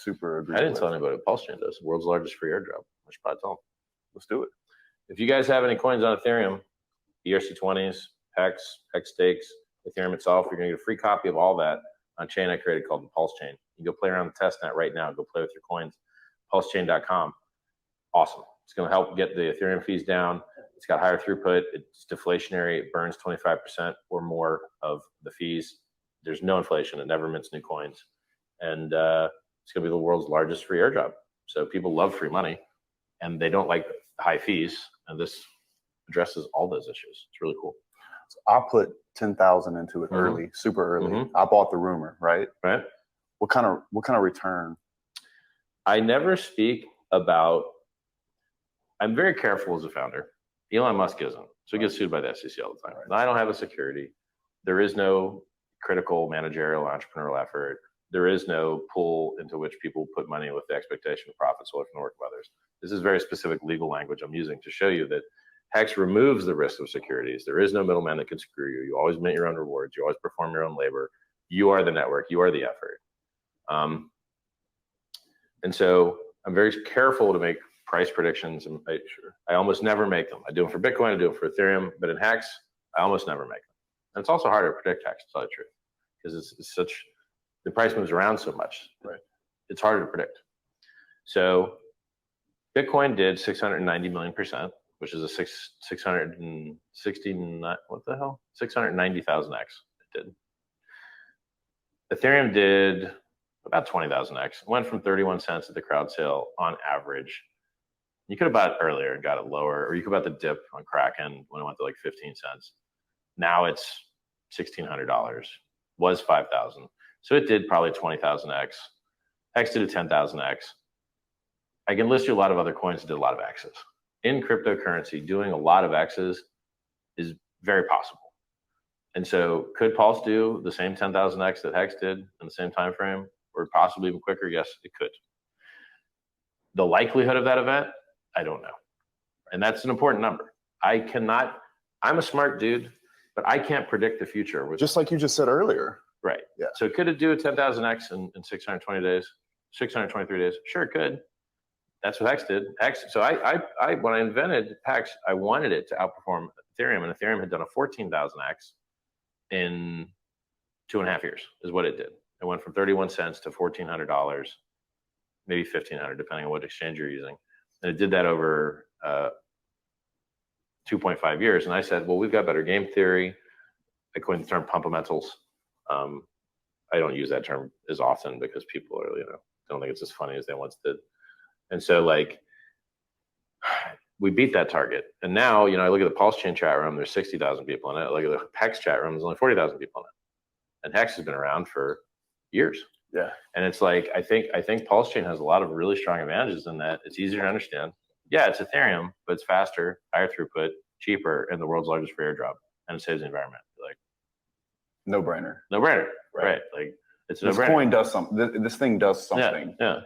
super agree. I didn't tell anybody what Pulsechain does. The world's largest free airdrop. I should probably tell them. Let's do it. If you guys have any coins on Ethereum, ERC20s, Hex, Hex Stakes, Ethereum itself, you're going to get a free copy of all that on a chain I created called the Pulsechain. You can go play around the testnet right now. Go play with your coins. Pulsechain.com. Awesome. It's going to help get the Ethereum fees down. It's got higher throughput. It's deflationary. It burns 25% or more of the fees. There's no inflation. It never mints new coins. And it's going to be the world's largest free airdrop. So people love free money, and they don't like high fees. And this addresses all those issues. It's really cool. So I put 10,000 into it early, super early. I bought the rumor, right? Right. What kind of return? I never speak about. I'm very careful as a founder. Elon Musk isn't, so he gets sued by the SEC all the time. Right. I don't have a security. There is no critical managerial entrepreneurial effort. There is no pool into which people put money with the expectation of profits away from the work of others. This is very specific legal language I'm using to show you that Hex removes the risk of securities. There is no middleman that can screw you. You always mint your own rewards. You always perform your own labor. You are the network. You are the effort. And so I'm very careful to make price predictions. And I almost never make them. I do them for Bitcoin. I do them for Ethereum. But in Hex, I almost never make them. And it's also harder to predict Hex, to tell you the truth, because it's such, the price moves around so much. Right. It's harder to predict. So Bitcoin did 690 million%, which is a 660, what the hell? 690,000x it did. Ethereum did about 20,000x. It went from 31 cents at the crowd sale on average. You could have bought it earlier and got it lower, or you could have bought the dip on Kraken when it went to like 15 cents. Now it's $1,600, was 5,000. So it did probably 20,000x. Hex did a 10,000x. I can list you a lot of other coins that did a lot of X's. In cryptocurrency, doing a lot of X's is very possible. And so could Pulse do the same 10,000x that Hex did in the same time frame, or possibly even quicker? Yes, it could. The likelihood of that event, I don't know. And that's an important number. I'm a smart dude, but I can't predict the future. Just like you just said earlier. Right. Yeah. So could it do a 10,000x in 620 days, 623 days? Sure, it could. That's what Hex did. Hex. So when I invented Hex, I wanted it to outperform Ethereum, and Ethereum had done a 14,000x in 2.5 years, is what it did. It went from 31 cents to $1,400, maybe 1,500, depending on what exchange you're using. And it did that over 2.5 years. And I said, well, we've got better game theory. I coined the term pumpamentals. I don't use that term as often because people are, don't think it's as funny as they once did. And so we beat that target. And now, I look at the Pulsechain chat room, there's 60,000 people in it. I look at the Hex chat room, there's only 40,000 people in it. And Hex has been around for years. Yeah. And it's like, I think Pulsechain has a lot of really strong advantages in that it's easier to understand. Yeah, it's Ethereum, but it's faster, higher throughput, cheaper, and the world's largest free airdrop. And it saves the environment. Like, no brainer. No brainer. Right. Like, it's no brainer. This coin does something. This thing does something. Yeah.